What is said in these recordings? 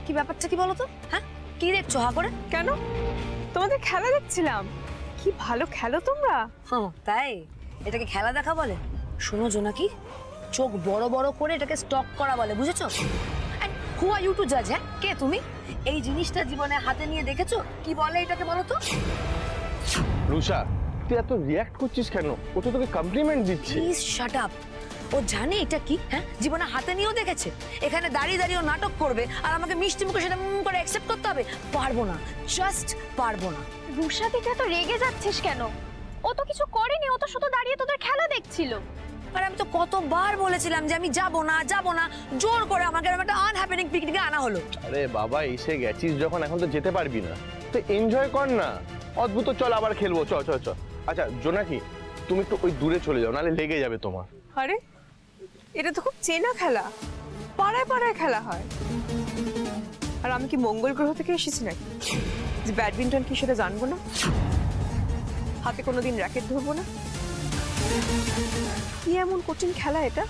কি ব্যাপারটা কি বলো তো? হ্যাঁ, কি দেখছো হা করে? কেন? তোমাদের খেলা দেখছিলাম। কি ভালো খেলো তোমরা। তাই? এটাকে খেলা দেখা বলে? শোনো জোনাকি, চোখ বড় বড় করে এটাকে স্টক করা বলে, বুঝেছো? হু আর ইউ টু জাজ? হ্যাঁ, কে তুমি? এই জিনিসটা জীবনে হাতে নিয়ে দেখেছো? কি বলে এটাকে বলো তো? রুষা, তুই এত রিঅ্যাক্ট করছিস কেন? ও তো তোকে কমপ্লিমেন্ট দিচ্ছে। Please shut up. ও জানে এটা কি? হ্যাঁ, জীবনে হাতে নিয়েও দেখেছে। এখানে দাঁড়িয়ে দাঁড়িয়ে নাটক করবে আর আমাকে মিষ্টি মুখে সেটা করে অ্যাকসেপ্ট করতে হবে? পারবো না, জাস্ট পারবো না। রুষা দিকে তো রেগে যাচ্ছিস কেন? ও তো কিছু করেনি, ও তো শুধু দাঁড়িয়ে তোদের খেলা দেখছিল। আর আমি তো কতবার বলেছিলাম যে আমি যাব না যাব না, জোর করে আমাকে একটা আনহ্যাপেনিং পিকনিকে আনা হলো। আরে বাবা, এসে গেছিস যখন, এখন তো যেতে পারবি না, তো এনজয় কর না। অদ্ভুত, চল আবার খেলবো, চ চ চ। আচ্ছা জোনাকি, তুমি একটু ওই দূরে চলে যাও, নাহলে লেগে যাবে তোমার। আরে এটা তো খুব চেনা খেলা, পাড়ায় পাড়ায় খেলা হয়। আর আমি কি মঙ্গল গ্রহ থেকে এসেছি নাকি যে ব্যাডমিন্টন কি সেটা জানবো না, হাতে কোনোদিন র্যাকেট ধরবো না? কি এমন কঠিন খেলা এটা?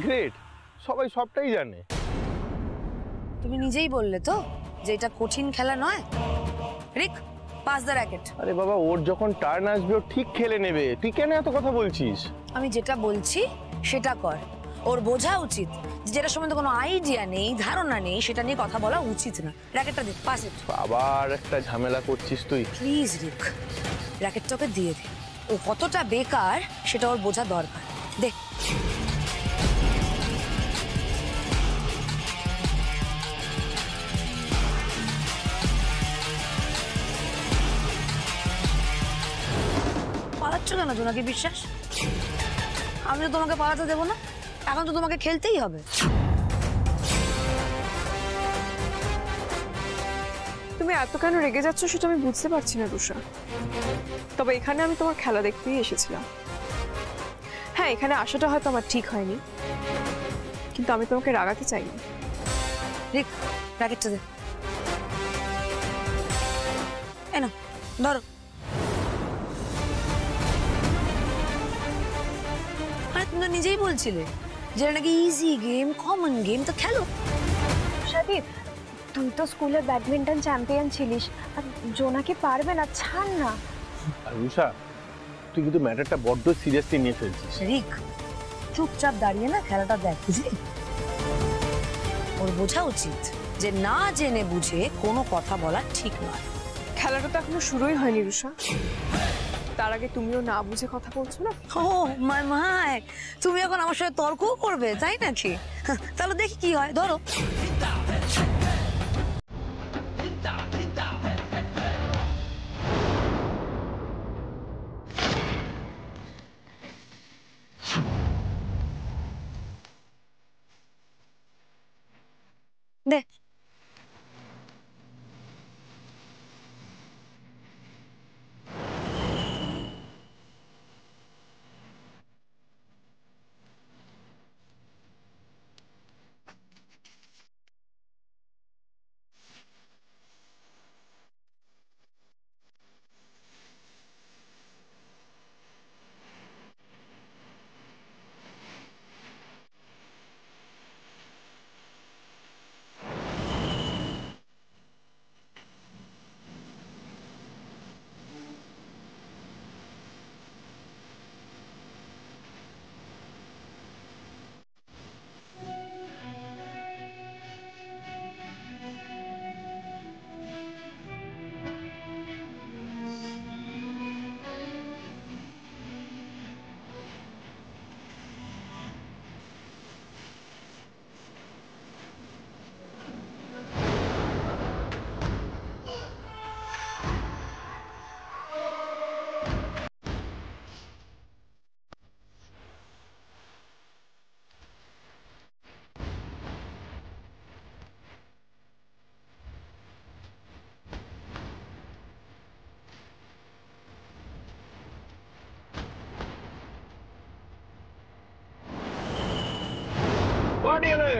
গ্রেট, সবাই সবটাই জানে। তুমি নিজেই বললে তো যে এটা কঠিন খেলা নয়। রিক, পাস দ্য র্যাকেট। আরে বাবা, ওর যখন টার্ন আসবে ও ঠিক খেলে নেবে, তুই কেন এত কথা বলছিস? আমি যেটা বলছি সেটা কর। ওর বোঝা উচিত যেটা সম্বন্ধে কোনো আইডিয়া নেই, ধারণা নেই, সেটা নিয়ে কথা বলা উচিত না। র্যাকেটটা দে, পাস ইট। আবার একটা ঝামেলা করছিস তুই। প্লিজ রিক, র্যাকেটটা ওকে দিয়ে দে। ও কতটা বেকার সেটা ওর বোঝা দরকার। দে। পালাচ্ছ কেন জোনাকি বিশ্বাস? আমি তো তোমাকে পালাতে দেবো না, এখন তো তোমাকে খেলতেই হবে। তুমি এত কেন রেগে যাচ্ছ সেটা আমি বুঝতে পারছি না রুষা। তবে এখানে আমি তোমার খেলা দেখতেই এসেছিলাম। হ্যাঁ, এখানে আসাটা হয়তো আমার ঠিক হয়নি, কিন্তু আমি তোমাকে রাগাতে চাইনি। রিক, র্যাকেটটা দে। এই নাও, ধরো। আরে তুমি তো নিজেই বলছিলে যেটা নাকি ইজি গেম, কমন গেম, তো খেলো। সাদীপ, তুই তো স্কুলে ব্যাডমিন্টন চ্যাম্পিয়ন ছিলিস, আর জোনাকি পারবে না, ছাড় না। আর রুষা, তুই কিন্তু ম্যাটারটা বড্ড সিরিয়াসলি নিয়ে ফেলছিস। রিক, চুপচাপ দাঁড়িয়ে না খেলাটা দেখ, বুঝলি? ওর বোঝা উচিত যে না জেনে বুঝে কোনো কথা বলা ঠিক নয়। খেলাটা তো এখনো শুরুই হয়নি রুষা, তার আগে তুমিও না বুঝে কথা বলছো না। ও মাই মাই, তুমি এখন আমার সাথে তর্কও করবে, তাই নাকি? তাহলে দেখি কি হয়, ধরো। দে।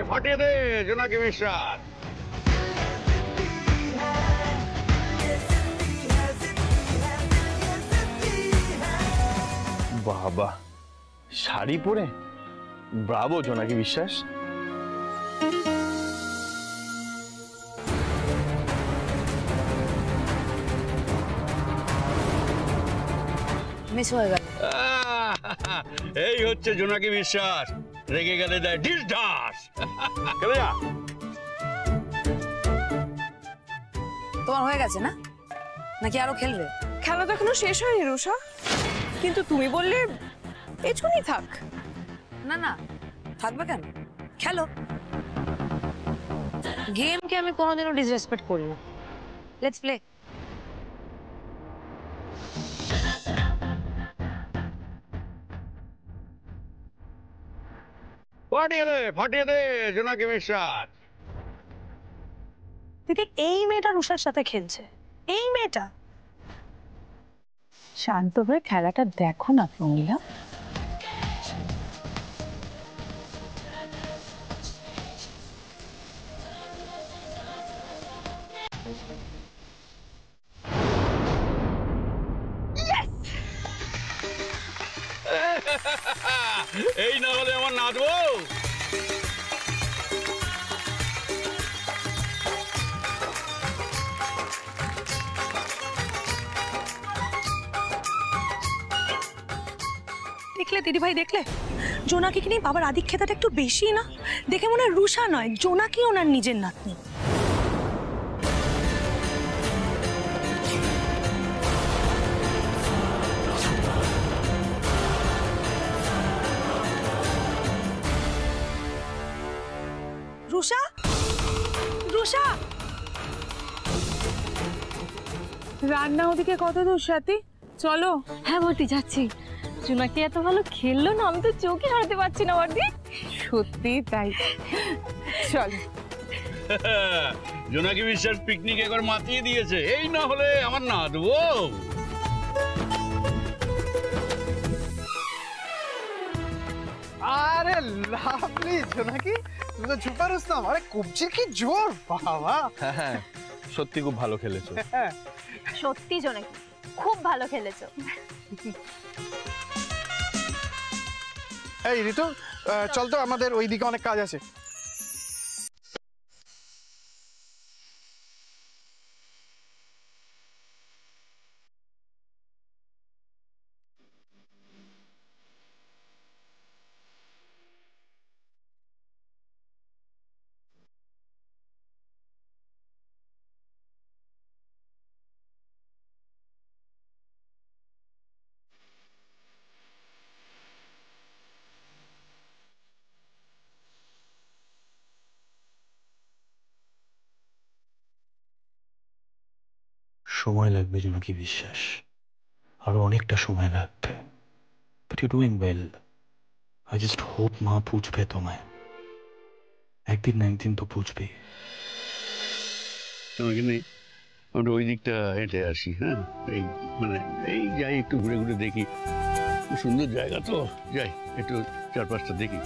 ফাটিয়ে দে জোনাকি বিশ্বাস। বাবা, শাড়ি পরে ব্রাভো জোনাকি বিশ্বাস। মিস হয়ে গেল। এই হচ্ছে জোনাকি বিশ্বাস, রেগে গেলে দেয় ডিস ডাস। চলে যা। তোমার হয়ে গেছে না, নাকি আরো খেলবে? খেলা তো এখনো শেষ হয়নি রুষা, কিন্তু তুমি বললে এটুকুনি থাক। না না, থাকবে কেন, খেলো। গেমকে আমি কোনোদিনও ডিসরেসপেক্ট করি না। Let's play. ফাটিয়ে দে জোনাকি বিশ্বাস। দিদি এই মেয়েটা রুষার সাথে খেলছে, এই মেয়েটা। শান্ত হয়ে খেলাটা দেখো না প্রমীলা। এই না হলে আমার নাচবো। দেখলে দিদি ভাই, দেখলে জোনাকি নিয়ে বাবার আধিক্যতাটা একটু বেশি না? দেখে মনে হয় রুষা নয়, জোনাকি ওনার নিজের নাতনি। রুষা, রুষা, রান্না ওদিকে কত দূর সাথী? চলো। হ্যাঁ বর্দি, যাচ্ছি। জোনাকি এত ভালো খেললো না, আমি তো চোখে হারাতে পারছি না বর্দি। সত্যি তাই, চলো। জোনাকি বিশ্বাস পিকনিক একবার মাতিয়ে দিয়েছে, এই না হলে আমার নাচবো। আরে লাভলি জোনাকি, তুমি তো সুপার উস্তাম। আরে কবজি কি জোর, বাবা। হ্যাঁ, সত্যি খুব ভালো খেলেছো। সত্যি জোনাকি খুব ভালো খেলেছো। এই ঋতু, চল তো, আমাদের ওইদিকে অনেক কাজ আছে। সময় লাগবে জোনাকি বিশ্বাস, আরো অনেকটা সময় লাগবে। But you doing well. I just hope মা বুঝবে তোমায়, একদিন না একদিন তো বুঝবে। তোমাকে নেই, আমরা ওই দিকটা হেঁটে আসি। হ্যাঁ, এই মানে এই যাই, একটু ঘুরে ঘুরে দেখি। খুব সুন্দর জায়গা তো, যাই একটু চারপাশটা দেখি।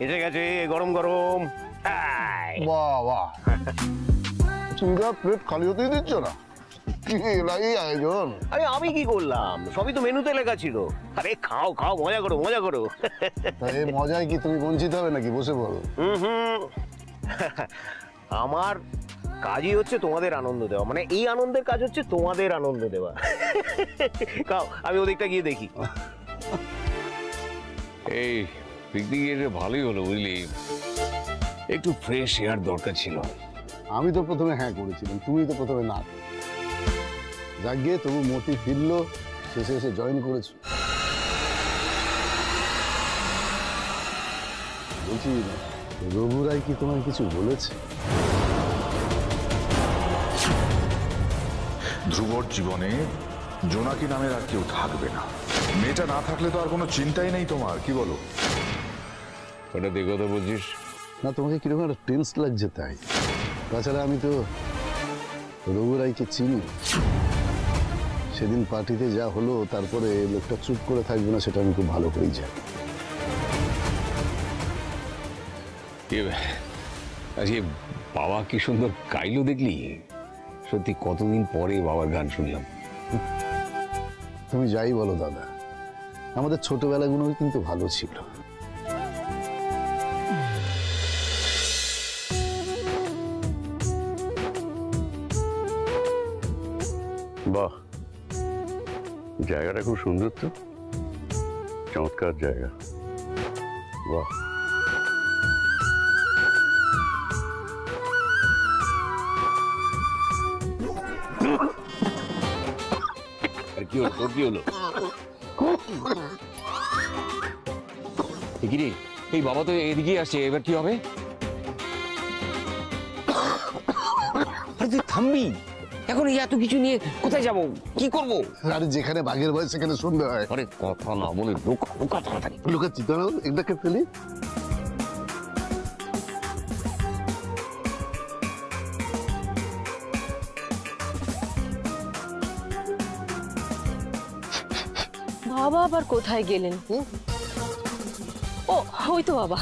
এসে গেছে গরম গরম। বাহ বাহ, চিংড়া প্লেট খালি হতেই দিচ্ছ না, কি এই আয়োজন? আরে আমি কি করলাম, সবই তো মেনুতে লেখা ছিল। আরে খাও খাও, মজা করো মজা করো। এই মজায় কি তুমি বঞ্চিত হবে নাকি? বসে পড়ো। আমার কাজই হচ্ছে তোমাদের আনন্দ দেওয়া, মানে এই আনন্দের কাজ হচ্ছে তোমাদের আনন্দ দেওয়া। খাও, আমি ওদিকটা গিয়ে দেখি। এই পিকনিকে ভালোই হলো বুঝলি, একটু ফ্রেশ এয়ার দরকার ছিল। আমি তো প্রথমে হ্যাঁ করেছিলাম, তুমি তো প্রথমে না। যাক গিয়ে তবু মতি ফিরলো, শেষে এসে জয়েন করেছো। বলছি, রঘু রায় কি তোমায় কিছু বলেছে? ধ্রুবর জীবনে জোনাকি নামের আর কেউ থাকবে না। মেয়েটা না থাকলে তো আর কোনো চিন্তাই নেই তোমার, কি বলো? ওটা দেখে কথা বলছিস না, তোমাকে কিরকম একটা টেন্স লাগছে তাই। তাছাড়া আমি তো রঘু রায়কে চিনি। সেদিন পার্টিতে যা হলো, তারপরে লোকটা চুপ করে থাকবে না, সেটা আমি খুব ভালো করেই জানি। আজকে বাবা কি সুন্দর গাইলো দেখলি? সত্যি কতদিন পরে বাবার গান শুনলাম। তুমি যাই বলো দাদা, আমাদের ছোটবেলাগুলো কিন্তু ভালো ছিল। বাহ, জায়গাটা খুব সুন্দর তো, চমৎকার জায়গা। বাহ, কি হলো তোর? কি হলো? এই বাবা তো এদিকে আসছে, এবার কি হবে? আরে তুই থামবি, এখন এই এত কিছু নিয়ে কোথায় যাব, কি করব? আরে যেখানে বাঘের ভয় সেখানে শুনতে হয়। আরে কথা না বলে লুকা লুকা তাড়াতাড়ি। লুকাচ্ছি, দাঁড়াও এটাকে ফেলি। বাবা আবার কোথায় গেলেন? ও ওই তো বাবা।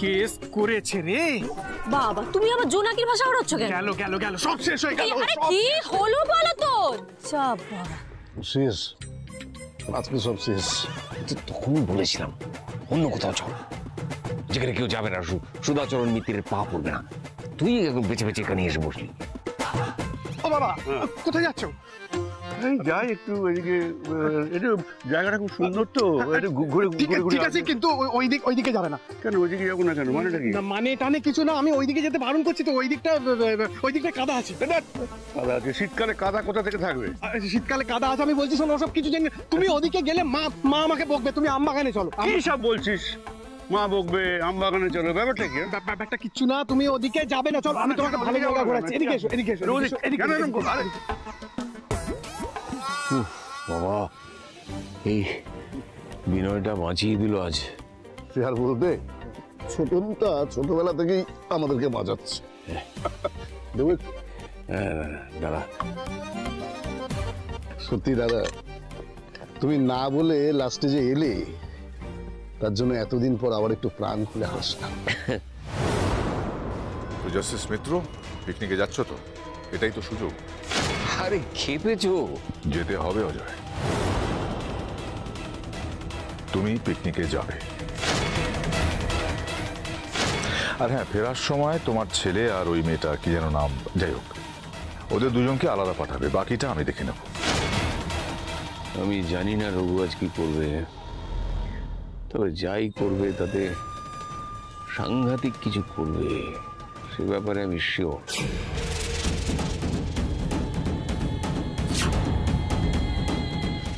কেস করেছে রে বাবা, তুমি আবার জোনাকির ভাষা ওড়াচ্ছ কেন? গেল গেল গেল, সব শেষ হয়ে গেল। আরে কি হলো বলো তো। যা বাবা, শেষ, আজকে সব শেষ। তখনই বলেছিলাম অন্য কোথাও চল, যেখানে কেউ যাবে না, সুধাচরণ মিত্রের পা পড়বে না। তুই এখন বেছে বেছে এখানে এসে বসলি। ও বাবা, কোথায় যাচ্ছ? যাই একটু এদিকে, এটা জায়গাটা খুব সুন্দর তো, একটু ঘুরে ঘুরে। ঠিক আছে, কিন্তু ওইদিকে যাবে না। কেন ওইদিকে যাবো না কেন? মানেটা কি? মানে টানে কিছু না, আমি ওইদিকে যেতে বারণ করছি তো। ওই দিকটা কাদা আছে। কাদা আছে? শীতকালে কাদা কোথা থেকে থাকবে? শীতকালে কাদা আছে আমি বলছি, শোনো সব কিছু জানি। তুমি ওদিকে গেলে মা আমাকে বকবে। তুমি আম বাগানে চলো। কি সব বলছিস? মা বকবে, আম বাগানে চলো, ব্যাপারটা কি? ব্যাপারটা কিচ্ছু না, তুমি ওদিকে যাবে না। চলো, আমি তোমাকে ভালো জায়গা ঘোরাচ্ছি। এদিকে এসো, এদিকে এসো। বাবা, এই বিনয়টা বাঁচিয়ে দিল আজ। সে আর বলবে, ছোটনটা ছোটবেলা থেকেই আমাদেরকে বাঁচাচ্ছে। দাদা, সত্যি দাদা, তুমি না বলে লাস্টে যে এলে, তার জন্য এতদিন পর আবার একটু প্রাণ খুলে হাসলাম। তো জাস্টিস মিত্র, পিকনিকে যাচ্ছ তো? এটাই তো সুযোগ। আরে খেপেছো? যেতে হবে অজয়, তুমি পিকনিকে যাবে। আর হ্যাঁ, ফেরার সময় তোমার ছেলে আর ওই মেয়েটা, কি যেন নাম, যাই হোক, ওদের দুজনকে আলাদা পাঠাবে, বাকিটা আমি দেখে নেব। আমি জানি না রঘু আজ কি করবে, তবে যাই করবে তাতে সাংঘাতিক কিছু করবে, সে ব্যাপারে আমি শিওর।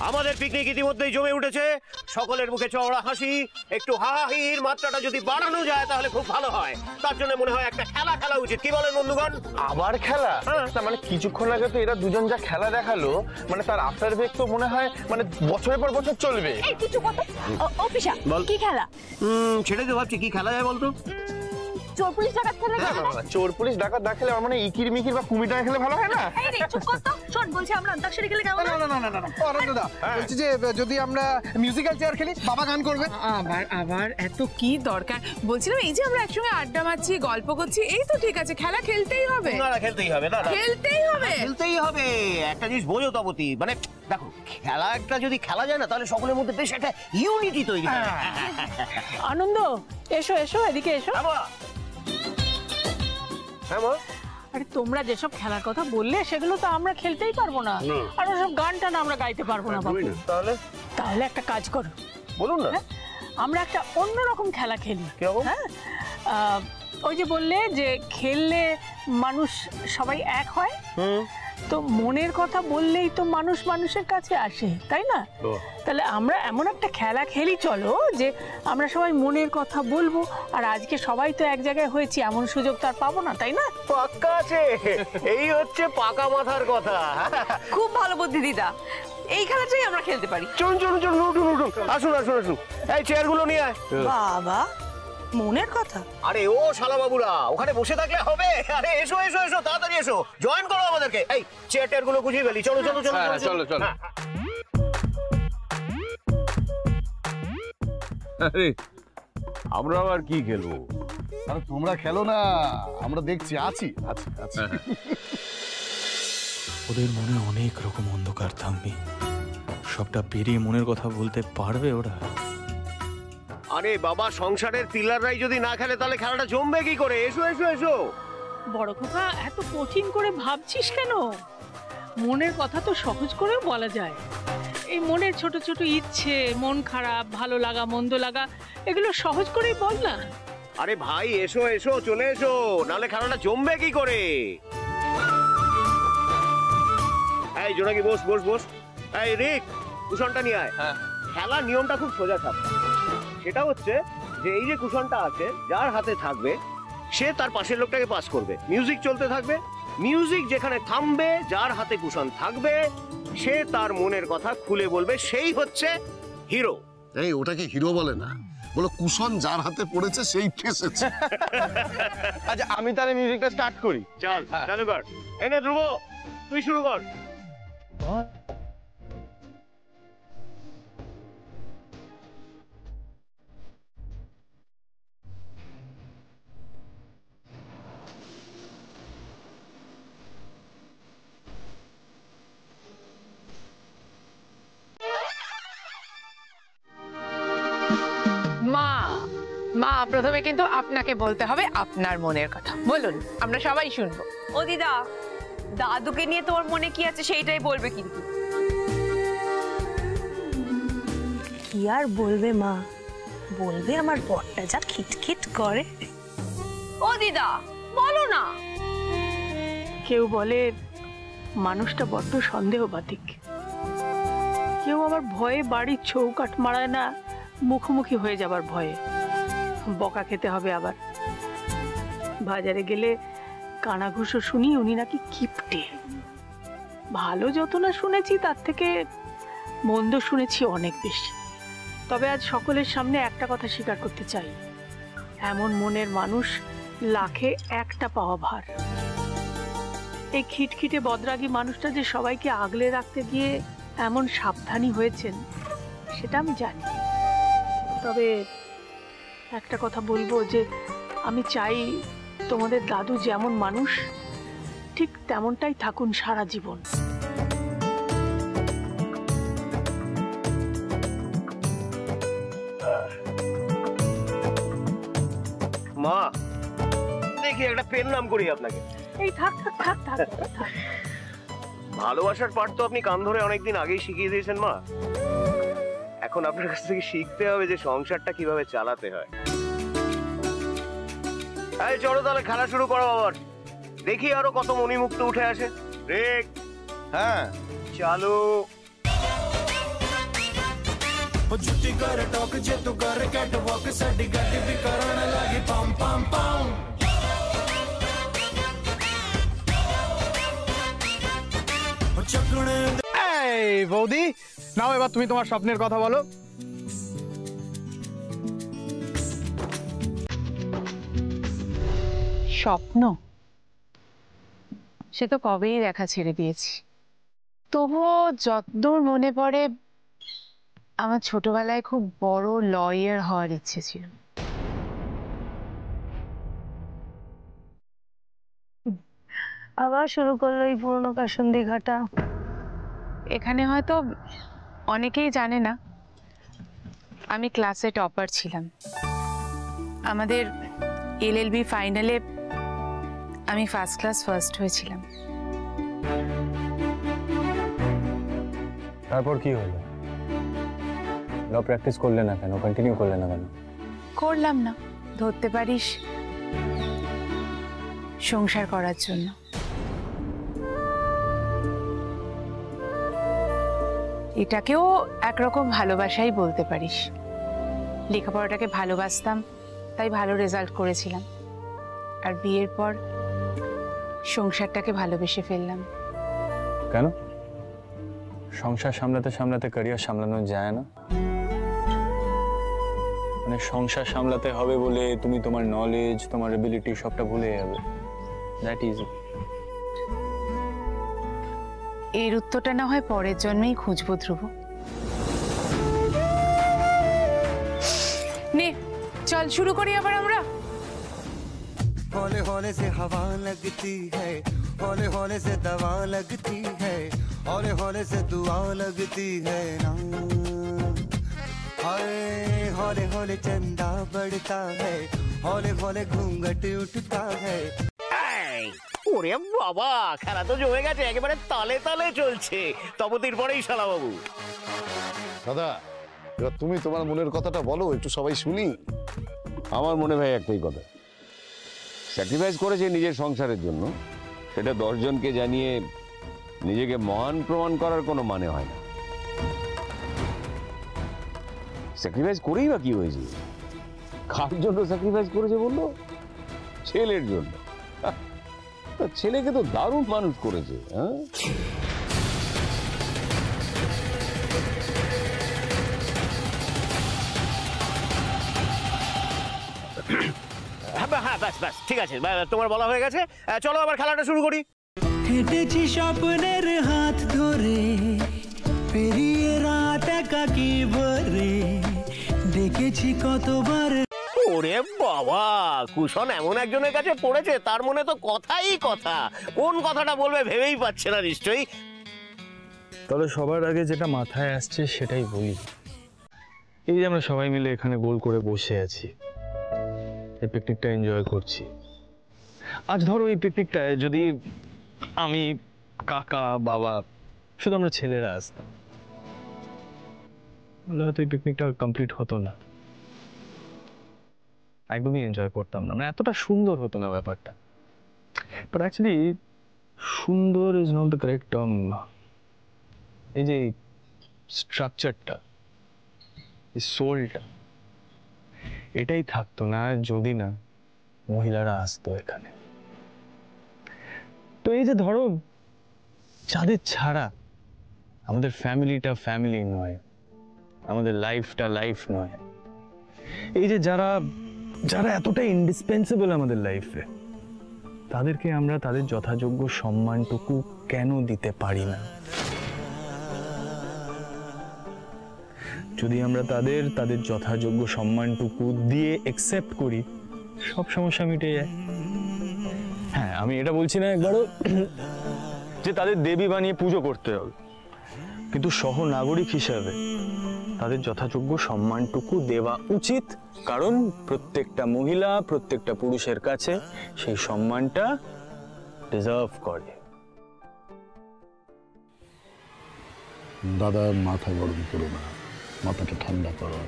আমাদের পিকনিক ইতিমধ্যেই জমে উঠেছে, সকলের মুখে চওড়া হাসি। একটু হাহির মাত্রাটা যদি বাড়ানো যায় তাহলে খুব ভালো হয়। তার জন্য মনে হয় একটা খেলা খেলা উচিত, কি বলেন বন্ধুগণ? আবার খেলা? না মানে কিছুক্ষণ আগে তো এরা দুজন যা খেলা দেখালো, মানে তার আফটার এফেক্ট তো মনে হয় মানে বছরের পর বছর চলবে। এই কিছু কথা অফিসা, কি খেলা? ছেড়ে তো ভাবছি কি খেলা যায় বলতো। চোর পুলিশ ডাকাত খেলা যায় না? চোর পুলিশ ডাকাত না খেলে আমার মানে ইকির মিকির বা কুমিটা খেলে ভালো হয় না? এই রে চুপ কর তো। শোন, বলছি আমরা অন্তাক্ষরী খেলে কেমন? না না না না না, দাদা বলছি যে যদি আমরা মিউজিক্যাল চেয়ার খেলি, বাবা গান করবে। আবার এত কি দরকার? বলছিলাম এই যে আমরা একসঙ্গে আড্ডা মারছি, গল্প করছি, এই তো ঠিক আছে। খেলা খেলতেই হবে। না খেলতেই হবে, না খেলতেই হবে, খেলতেই হবে। একটা জিনিস বোঝো তাবতী, মানে দেখো, খেলা একটা যদি খেলা যায় না, তাহলে সকলের মধ্যে বেশ একটা ইউনিটি তৈরি হয়। আনন্দ, এসো এসো, এদিকে এসো। আরে তোমরা যেসব খেলার কথা বললে সেগুলো তো আমরা খেলতেই পারবো না, আর ওসব গানটা না আমরা গাইতে পারবো না। তাহলে একটা কাজ করো, বলুন না, আমরা একটা অন্যরকম খেলা খেলি। হ্যাঁ, ওই যে বললে যে খেললে মানুষ সবাই এক হয়, তো মনের কথা বললেই তো মানুষ মানুষের কাছে আসে, তাই না? তাহলে আমরা এমন একটা খেলা খেলি, চলো, যে আমরা সবাই মনের কথা বলবো। আর আজকে সবাই তো এক জায়গায় হয়েছি, এমন সুযোগ তো আর পাবো না, তাই না? পাক্কা আছে, এই হচ্ছে পাকা মাথার কথা। খুব ভালো বুদ্ধি দিদা, এই খেলাটাই আমরা খেলতে পারি। চলুন চলুন চলুন, উঠুন উঠুন, আসুন আসুন আসুন, এই চেয়ারগুলো নিয়ে আয়। বাবা, মনের কথা? আরে ও শালা বাবুরা, ওখানে বসে থাকলে হবে? আরে এসো এসো এসো, তাড়াতাড়ি এসো, জয়েন করো আমাদেরকে। এই চেয়ার গুলো গুছিয়ে ফেলি, চলো চলো চলো চলো চলো। আরে আমরা আবার কি খেলবো? আরে তোমরা খেলো না, আমরা দেখছি, আছি আছি আছি। ওদের মনে অনেক রকম অন্ধকার থামবি, সবটা পেরিয়ে মনের কথা বলতে পারবে ওরা? আরে বাবা, সংসারের পিলাররাই যদি না খেলে তাহলে খেলাটা জমবে কি করে? এসো এসো এসো। বড় খোকা এত কঠিন করে ভাবছিস কেন? মনের কথা তো সহজ করেও বলা যায়। এই মনের ছোট ছোট ইচ্ছে, মন খারাপ, ভালো লাগা, মন্দ লাগা, এগুলো সহজ করেই বল না। আরে ভাই এসো এসো, চলে এসো, নাহলে খেলাটা জমবে কি করে? এই জোনাকি বস বস বস। এই রিক, কুশনটা নিয়ে আয়। খেলার নিয়মটা খুব সোজা থাকবে। সেটা হচ্ছে যে এই যে কুশনটা আছে, যার হাতে থাকবে সে তার পাশের লোকটাকে পাস করবে। মিউজিক চলতে থাকবে, মিউজিক যেখানে থামবে, যার হাতে কুশন থাকবে সে তার মনের কথা খুলে বলবে, সেই হচ্ছে হিরো। এই ওটাকে হিরো বলে না, বলো কুশন যার হাতে পড়েছে সেই ঠেসেছে। আচ্ছা আমি তাহলে মিউজিকটা স্টার্ট করি। চল চালু কর। এনে ধ্রুব তুই শুরু কর। মা, মা প্রথমে কিন্তু আপনাকে বলতে হবে আপনার মনের কথা। বলুন, আমরা সবাই শুনবো। ও দিদা, দাদুকে নিয়ে তোর মনে কি আছে সেইটাই বলবে কিন্তু। কি আর বলবে মা, বলবে আমার বরটা যা খিটখিট করে। ও দিদা বলো না। কেউ বলে মানুষটা বড্ড সন্দেহবাতিক, কেউ আবার ভয়ে বাড়ির চৌকাঠ মারায় না, মুখোমুখি হয়ে যাবার ভয়ে। বকা খেতে হবে আবার। বাজারে গেলে কানাঘুষো শুনি উনি নাকি কিপটে। ভালো যত না শুনেছি তার থেকে মন্দ শুনেছি অনেক বেশি। তবে আজ সকলের সামনে একটা কথা স্বীকার করতে চাই, এমন মনের মানুষ লাখে একটা পাওয়া ভার। এই খিটখিটে বদরাগী মানুষটা যে সবাইকে আগলে রাখতে গিয়ে এমন সাবধানী হয়েছেন সেটা আমি জানি। তবে একটা কথা বলবো যে আমি চাই তোমাদের দাদু যেমন মানুষ ঠিক তেমনটাই থাকুন সারা জীবন। মা দেখি একটা পেন নাম করি আপনাকে। এই থাক থাক থাক থাক থাক। ভালোবাসার পাঠ তো আপনি কান ধরে অনেকদিন আগেই শিখিয়ে দিয়েছেন মা। এখন আপনার কাছ থেকে শিখতে হবে যে সংসারটা কিভাবে চালাতে হয়। এই চলো তাহলে খেলা শুরু করো আবার। দেখি আরো কত মণিমুক্ত উঠে আসে। রেক, হ্যাঁ চালু। जुटी कर टॉक जे तू कर कैट वॉक साडी गाड़ी भी करण लागी पम पम पम। এই বৌদি, নাও এবার তুমি তোমার স্বপ্নের কথা বলো। স্বপ্ন সে তো কবেই দেখা ছেড়ে দিয়েছি। তবুও যতদূর মনে পড়ে আমার ছোটবেলায় খুব বড় লয়ার হওয়ার ইচ্ছে ছিল। আবার শুরু করলো এই পুরনো কাসন্দি ঘাটা। এখানে হয়তো অনেকেই জানে না আমি ক্লাসে টপার ছিলাম। আমাদের এলএলবি ফাইনালে আমি ফার্স্ট ক্লাস ফার্স্ট হয়েছিলাম। তারপর কি হলো? ল প্র্যাকটিস করলে না কেন, কন্টিনিউ করলে না কেন? করলাম না, ধরতে পারিস সংসার করার জন্য। এটাকেও একরকম ভালোবাসাই বলতে পারিস। লেখাপড়াটাকে ভালোবাসতাম তাই ভালো রেজাল্ট করেছিলাম, আর বিয়ের পর সংসারটাকে ভালোবেসে ফেললাম। কেন? সংসার সামলাতে সামলাতে ক্যারিয়ার সামলানো যায় না? মানে সংসার সামলাতে হবে বলে তুমি তোমার নলেজ, তোমার এবিলিটি সবটা ভুলে যাবে? দ্যাট ইজ এর উত্তরটা না হয় পরের জন্মেই খুঁজবো ধ্রুব। নে চল শুরু করি আবার আমরা। हौले हौले से हवा लगती है, हौले हौले से दवा लगती है, हौले हौले से दुआ लगती है ना। हाय हौले हौले चंदा बढ़ता है, हौले हौले घूंघट उठता है। নাই। ওরে বাবা, খেলা তো জমে গেছে, একেবারে তালে তালে চলছে। তপতির পরেই শালা বাবু। দাদা, এবার তুমি তোমার মনের কথাটা বলো, একটু সবাই শুনি। আমার মনে হয় একটাই কথা, স্যাক্রিফাইস করেছে নিজের সংসারের জন্য, সেটা 10 জনকে জানিয়ে নিজেকে মহান প্রমাণ করার কোনো মানে হয় না। স্যাক্রিফাইস করেই বা কি হয়েছে? কার জন্য স্যাক্রিফাইস করেছে বললো? ছেলের জন্য। ছেলেকে তো দারুণ মানুষ করেছে। হ্যাঁ, হ্যাঁ ব্যাস ব্যাস, ঠিক আছে, তোমার বলা হয়ে গেছে। চলো আবার খেলাটা শুরু করি। হেঁটেছি স্বপ্নের হাত ধরে, পেরিয়ে রাত একাকি ভরে, দেখেছি কতবার। ওরে বাবা, কুশন এমন একজনের কাছে পড়েছে তার মনে তো কথাই কথা, কোন কথাটা বলবে ভেবেই পাচ্ছে না নিশ্চয়ই। তবে সবার আগে যেটা মাথায় আসছে সেটাই বলি। এই যে আমরা সবাই মিলে এখানে গোল করে বসে আছি, এই পিকনিকটা এনজয় করছি। আজ ধরো এই পিকনিকটায় যদি আমি, কাকা, বাবা, শুধু আমরা ছেলেরা আসতাম, তাহলে হয়তো এই পিকনিকটা কমপ্লিট হতো না, একদমই এনজয় করতাম না, মানে এতটা সুন্দর হতো না ব্যাপারটা। বাট অ্যাকচুয়ালি সুন্দর is not the correct term. এই যে স্ট্রাকচারটা, এই সোলটা, এটাই থাকতো না যদি না মহিলারা আসতো এখানে। তো এই যে ধরো, যাদের ছাড়া আমাদের ফ্যামিলিটা ফ্যামিলি নয়, আমাদের লাইফটা লাইফ নয়, এই যে যারা যারা এতটা ইন্ডিসপেন্সেবল আমাদের লাইফে, তাদেরকে আমরা তাদের যথাযোগ্য সম্মানটুকু কেন দিতে পারি না? যদি আমরা তাদের যথাযোগ্য সম্মানটুকু দিয়ে অ্যাকসেপ্ট করি, সব সমস্যা মিটে যায়। হ্যাঁ, আমি এটা বলছি না একবারও যে তাদের দেবী বানিয়ে পুজো করতে হবে, কিন্তু সহনাগরিক হিসাবে তাদের যথাযোগ্য সম্মানটুকু দেওয়া উচিত, কারণ প্রত্যেকটা মহিলা প্রত্যেকটা পুরুষের কাছে সেই সম্মানটা ডিজার্ভ করে। দাদা, মাথা গরম করো না, মাথাটা ঠান্ডা করো।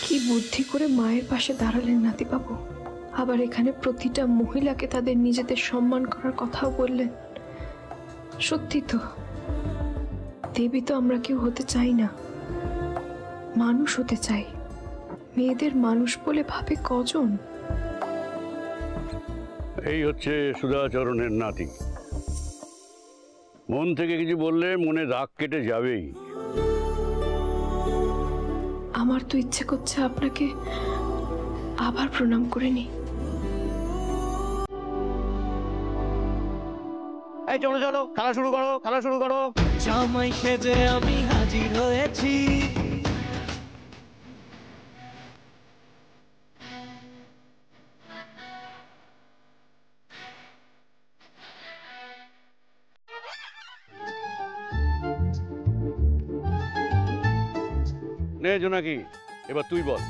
কি বুদ্ধি করে মায়ের পাশে দাঁড়ালেন নাতিবাবু, আবার এখানে প্রতিটা মহিলাকে তাদের নিজেদের সম্মান করার কথাও বললেন। সত্যি তো, দেবী তো আমরা কেউ হতে চাই না, মানুষ হতে চাই। মেয়েদের মানুষ বলে ভাবে কজন? এই হচ্ছে সুধাচরণের নাতি। মন থেকে কিছু বললে মনে রাগ কেটে যাবেই। আমার তো ইচ্ছে করছে আপনাকে আবার প্রণাম করে নি। এই চলো চলো, খেলা শুরু করো, খেলা শুরু করো। জামাই সেজে আমি হাজির হয়েছি, নে জোনাকি, এবার তুই বল।